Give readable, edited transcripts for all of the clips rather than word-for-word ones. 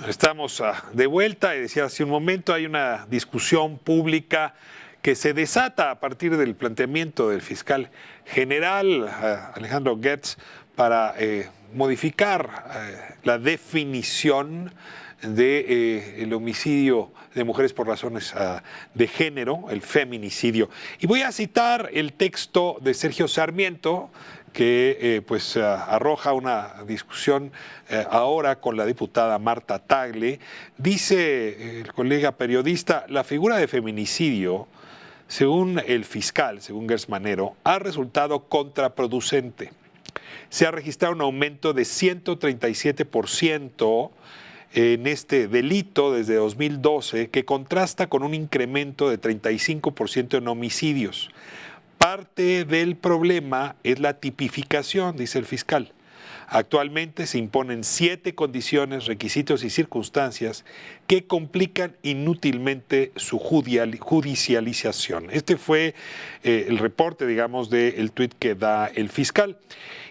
Estamos de vuelta y decía hace un momento, hay una discusión pública que se desata a partir del planteamiento del fiscal general Alejandro Gertz para modificar la definición de el homicidio de mujeres por razones de género, el feminicidio. Y voy a citar el texto de Sergio Sarmiento, que arroja una discusión ahora con la diputada Marta Tagle. Dice el colega periodista, la figura de feminicidio, según el fiscal, según Gertz Manero, ha resultado contraproducente. Se ha registrado un aumento de 137% en este delito desde 2012, que contrasta con un incremento de 35% en homicidios. Parte del problema es la tipificación, dice el fiscal. Actualmente se imponen 7 condiciones, requisitos y circunstancias que complican inútilmente su judicialización. Este fue el reporte, digamos, del tuit que da el fiscal.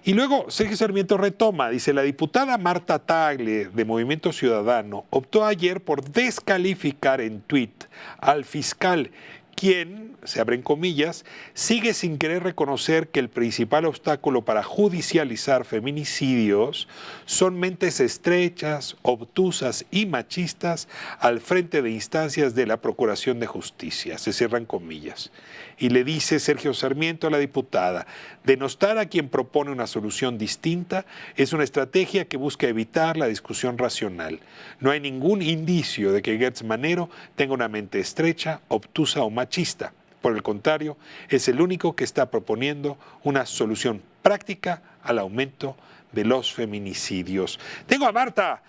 Y luego Sergio Sarmiento retoma, dice, la diputada Marta Tagle de Movimiento Ciudadano optó ayer por descalificar en tuit al fiscal, quien, se abren comillas, sigue sin querer reconocer que el principal obstáculo para judicializar feminicidios son mentes estrechas, obtusas y machistas al frente de instancias de la Procuración de Justicia, se cierran comillas. Y le dice Sergio Sarmiento a la diputada, denostar a quien propone una solución distinta es una estrategia que busca evitar la discusión racional. No hay ningún indicio de que Gertz Manero tenga una mente estrecha, obtusa o machista. Por el contrario, es el único que está proponiendo una solución práctica al aumento de los feminicidios. Tengo a Marta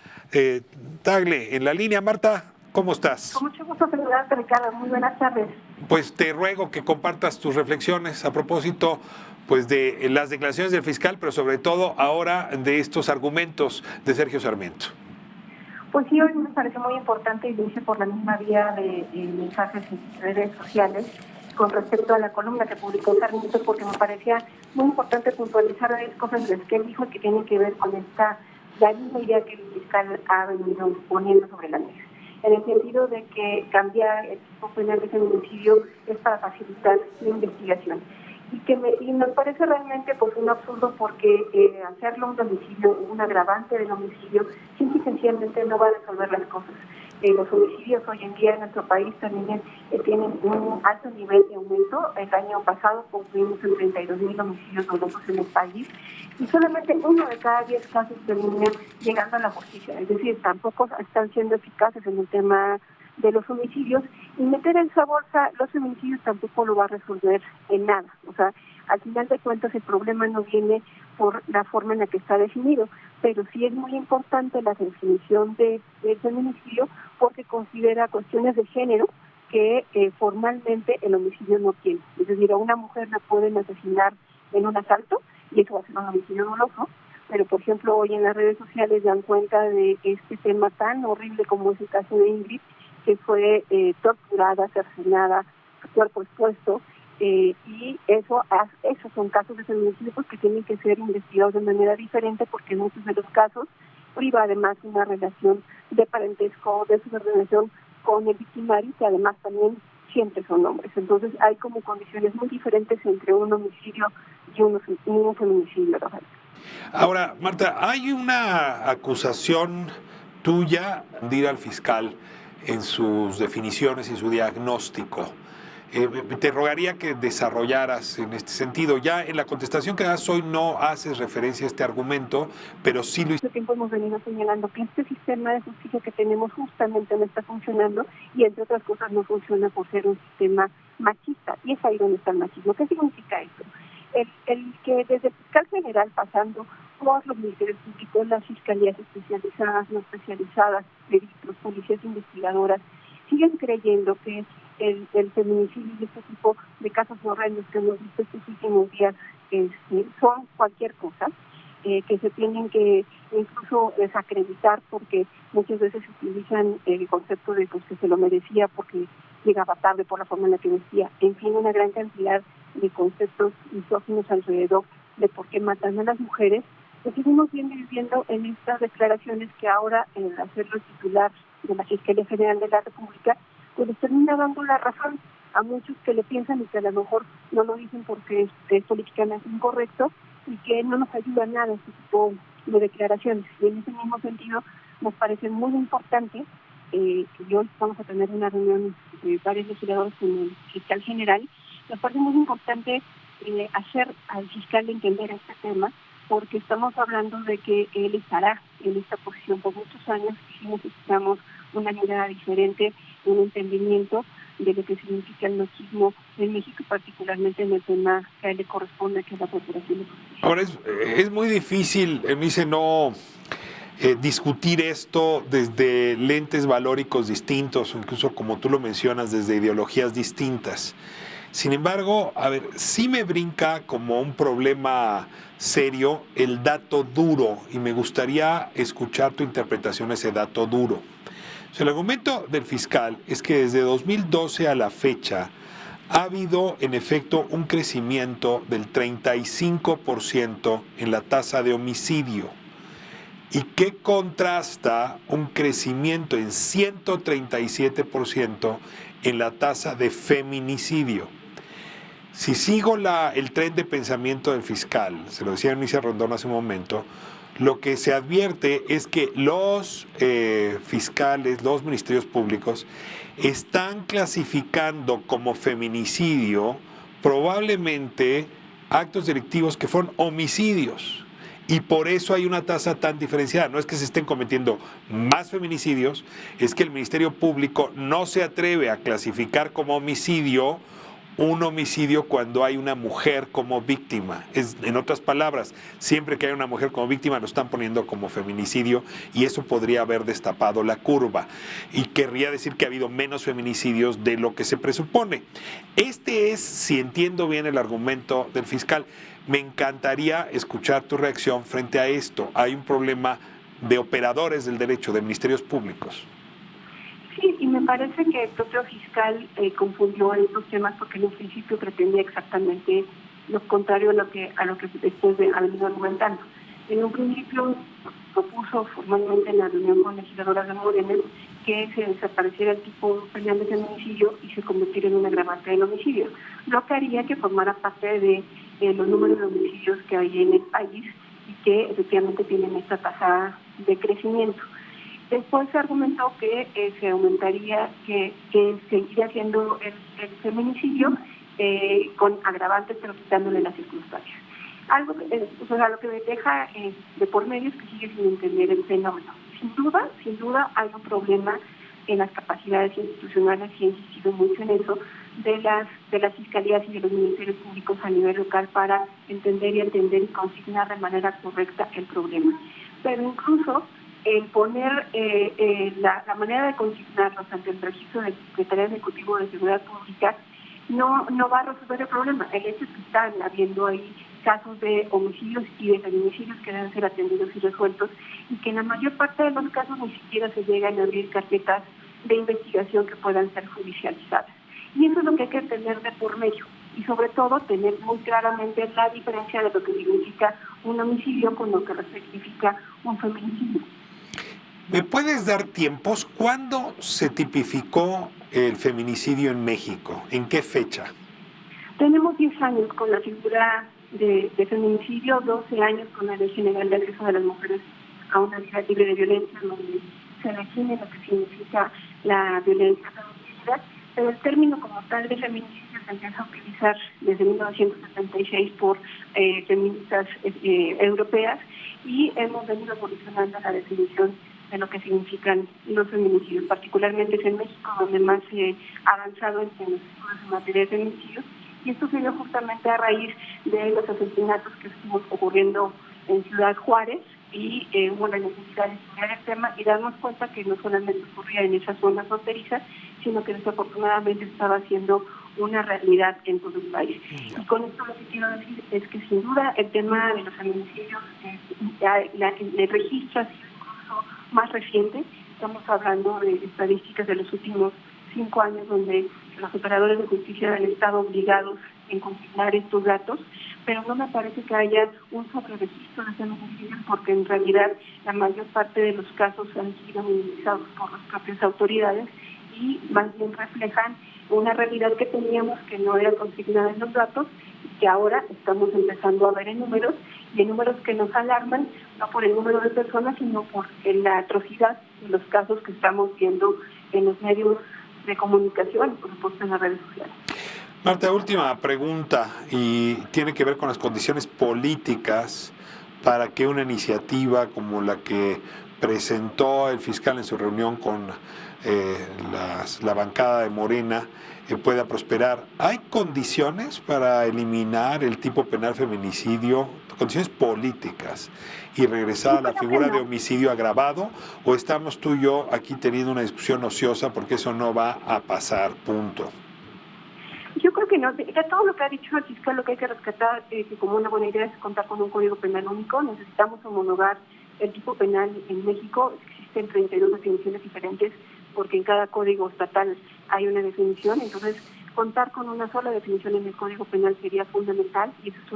Tagle en la línea. Marta, ¿cómo estás? Con mucho gusto saludarte, Ricardo. Muy buenas tardes. Pues te ruego que compartas tus reflexiones a propósito pues de las declaraciones del fiscal, pero sobre todo ahora de estos argumentos de Sergio Sarmiento. Pues sí, hoy me parece muy importante y lo hice por la misma vía de mensajes en redes sociales con respecto a la columna que publicó Sarmiento, porque me parecía muy importante puntualizar varias cosas de las que él dijo que tienen que ver con la misma idea que el fiscal ha venido poniendo sobre la mesa, en el sentido de que cambiar el tipo penal de feminicidio es para facilitar la investigación. Y nos parece realmente pues un absurdo porque hacerlo un homicidio, un agravante del homicidio, simple y sencillamente no va a resolver las cosas. Los homicidios hoy en día en nuestro país también tienen un alto nivel de aumento. El año pasado concluimos en 32,000 homicidios dolosos en el país y solamente 1 de cada 10 casos termina llegando a la justicia. Es decir, tampoco están siendo eficaces en el tema de los homicidios, y meter en esa bolsa los feminicidios tampoco lo va a resolver en nada. O sea, al final de cuentas el problema no viene por la forma en la que está definido, pero sí es muy importante la definición del feminicidio porque considera cuestiones de género que formalmente el homicidio no tiene. Es decir, a una mujer la pueden asesinar en un asalto y eso va a ser un homicidio doloso, pero por ejemplo hoy en las redes sociales dan cuenta de este tema tan horrible como es el caso de Ingrid, que fue torturada, cercenada, su cuerpo expuesto, y esos son casos de feminicidio que tienen que ser investigados de manera diferente porque en muchos de los casos priva además una relación de parentesco, de subordinación con el victimario, que además también siempre son hombres. Entonces hay como condiciones muy diferentes entre un homicidio y un feminicidio, Rafael. Ahora, Marta, hay una acusación tuya de ir al fiscal en sus definiciones y su diagnóstico. Te rogaría que desarrollaras en este sentido. Ya en la contestación que das hoy no haces referencia a este argumento, pero sí lo hiciste. Hace tiempo hemos venido señalando que este sistema de justicia que tenemos justamente no está funcionando y entre otras cosas no funciona por ser un sistema machista. Y es ahí donde está el machismo. ¿Qué significa esto? El que desde el fiscal general pasando por los ministerios públicos, las fiscalías especializadas, no especializadas, peritos, policías investigadoras, siguen creyendo que el feminicidio y este tipo de casos horrendos que hemos visto estos últimos días son cualquier cosa, que se tienen que incluso desacreditar porque muchas veces se utilizan el concepto de pues, que se lo merecía porque llegaba tarde por la forma en la que vestía, en fin, una gran cantidad de conceptos misóginos alrededor de por qué matan a las mujeres, Pues seguimos viendo en estas declaraciones que ahora, el hacerlo titular de la Fiscalía General de la República, pues les termina dando la razón a muchos que le piensan y que a lo mejor no lo dicen porque es políticamente incorrecto y que no nos ayuda nada este tipo de declaraciones. Y en ese mismo sentido, nos parece muy importante que hoy vamos a tener una reunión de varios legisladores con el fiscal general. Nos parece muy importante hacer al fiscal entender este tema, porque estamos hablando de que él estará en esta posición por muchos años y sí necesitamos una mirada diferente, un entendimiento de lo que significa el machismo en México, particularmente en el tema que a él le corresponde, que es la Procuración de Justicia. Ahora es muy difícil, me dice, no discutir esto desde lentes valóricos distintos, o incluso como tú lo mencionas, desde ideologías distintas. Sin embargo, a ver, sí me brinca como un problema serio el dato duro y me gustaría escuchar tu interpretación de ese dato duro. O sea, el argumento del fiscal es que desde 2012 a la fecha ha habido en efecto un crecimiento del 35% en la tasa de homicidio y que contrasta un crecimiento en 137% en la tasa de feminicidio. Si sigo el tren de pensamiento del fiscal, se lo decía Eunice Rondón hace un momento, lo que se advierte es que los fiscales, los ministerios públicos, están clasificando como feminicidio probablemente actos delictivos que fueron homicidios. Y por eso hay una tasa tan diferenciada. No es que se estén cometiendo más feminicidios, es que el Ministerio Público no se atreve a clasificar como homicidio un homicidio cuando hay una mujer como víctima. En otras palabras, siempre que hay una mujer como víctima lo están poniendo como feminicidio y eso podría haber destapado la curva. Y querría decir que ha habido menos feminicidios de lo que se presupone. Este es, si entiendo bien el argumento del fiscal, me encantaría escuchar tu reacción frente a esto. Hay un problema de operadores del derecho, de ministerios públicos. Sí, y me parece que el propio fiscal confundió estos temas porque en un principio pretendía exactamente lo contrario a lo que después ha venido argumentando. En un principio propuso formalmente en la reunión con legisladoras de Morena que se desapareciera el tipo penal de feminicidio y se convirtiera en un agravante del homicidio, lo que haría que formara parte de los números de homicidios que hay en el país y que efectivamente tienen esta tasa de crecimiento. Después se argumentó que se aumentaría, que seguiría siendo el feminicidio con agravantes, pero quitándole las circunstancias. Algo lo que me deja de por medio es que sigue sin entender el fenómeno. Sin duda hay un problema en las capacidades institucionales, y he insistido mucho en eso, de las fiscalías y de los ministerios públicos a nivel local para entender y consignar de manera correcta el problema. Pero incluso el poner la manera de consignarlos ante el registro del Secretario Ejecutivo de Seguridad Pública no va a resolver el problema. El hecho es que están habiendo ahí casos de homicidios y de feminicidios que deben ser atendidos y resueltos, y que en la mayor parte de los casos ni siquiera se llegan a abrir carpetas de investigación que puedan ser judicializadas. Y eso es lo que hay que tener de por medio, y sobre todo tener muy claramente la diferencia de lo que significa un homicidio con lo que significa un feminicidio. ¿Me puedes dar tiempos? ¿Cuándo se tipificó el feminicidio en México? ¿En qué fecha? Tenemos 10 años con la figura de feminicidio, 12 años con la Ley General de Acceso de las Mujeres a una vida libre de violencia, donde se define lo que significa la violencia feminicida, pero el término como tal de feminicidio se empieza a utilizar desde 1976 por feministas europeas, y hemos venido evolucionando la definición de lo que significan los feminicidios, particularmente es en México donde más se ha avanzado en los estudios en materia de feminicidios, y esto se dio justamente a raíz de los asesinatos que estuvimos ocurriendo en Ciudad Juárez, y hubo la necesidad de estudiar el tema y darnos cuenta que no solamente ocurría en esas zonas fronterizas, sino que desafortunadamente estaba siendo una realidad en todo el país. Y con esto lo que quiero decir es que sin duda el tema de los feminicidios, el registro ha sido incluso más reciente. Estamos hablando de estadísticas de los últimos 5 años donde los operadores de justicia han estado obligados en consignar estos datos, pero no me parece que haya un sobreregistro de feminicidios porque en realidad la mayor parte de los casos han sido minimizados por las propias autoridades y más bien reflejan una realidad que teníamos que no era consignada en los datos y que ahora estamos empezando a ver en números, y en números que nos alarman, no por el número de personas, sino por la atrocidad de los casos que estamos viendo en los medios de comunicación y por supuesto en las redes sociales. Marta, última pregunta, y tiene que ver con las condiciones políticas para que una iniciativa como la que presentó el fiscal en su reunión con la bancada de Morena pueda prosperar. ¿Hay condiciones para eliminar el tipo penal feminicidio, condiciones políticas, y regresar a la figura de homicidio agravado? ¿O estamos tú y yo aquí teniendo una discusión ociosa porque eso no va a pasar, punto? Yo creo que no. De todo lo que ha dicho el fiscal, lo que hay que rescatar como una buena idea es contar con un código penal único. Necesitamos homologar el tipo penal en México. Existen 32 definiciones diferentes porque en cada código estatal hay una definición. Entonces, contar con una sola definición en el código penal sería fundamental y eso es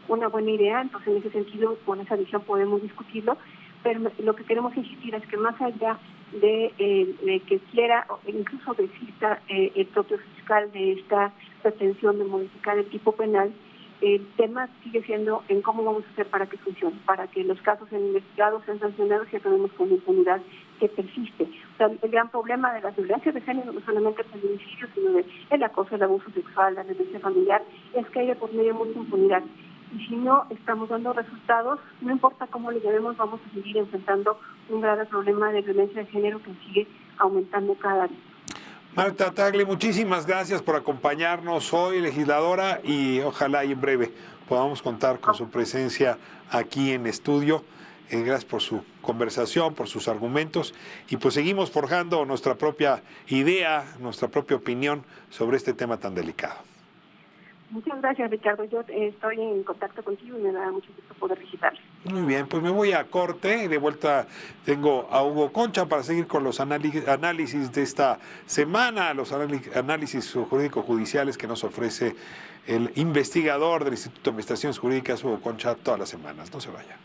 una buena idea. Entonces, en ese sentido, con esa visión podemos discutirlo. Pero lo que queremos insistir es que más allá de que quiera, incluso desista el propio fiscal de esta pretensión de modificar el tipo penal, el tema sigue siendo en cómo vamos a hacer para que funcione, para que los casos sean investigados, sean sancionados y acabemos con la impunidad que persiste. O sea, el gran problema de las violencias de género, no solamente el feminicidio, sino el acoso, el abuso sexual, la violencia familiar, es que hay de por medio mucha impunidad. Y si no estamos dando resultados, no importa cómo le llamemos, vamos a seguir enfrentando un grave problema de violencia de género que sigue aumentando cada día. Marta Tagle, muchísimas gracias por acompañarnos hoy, legisladora, y ojalá y en breve podamos contar con su presencia aquí en estudio. Gracias por su conversación, por sus argumentos, y pues seguimos forjando nuestra propia idea, nuestra propia opinión sobre este tema tan delicado. Muchas gracias, Ricardo. Yo estoy en contacto contigo y me da mucho gusto poder visitarles. Muy bien, pues me voy a corte. De vuelta tengo a Hugo Concha para seguir con los análisis de esta semana, los análisis jurídico-judiciales que nos ofrece el investigador del Instituto de Investigaciones Jurídicas, Hugo Concha, todas las semanas. No se vaya.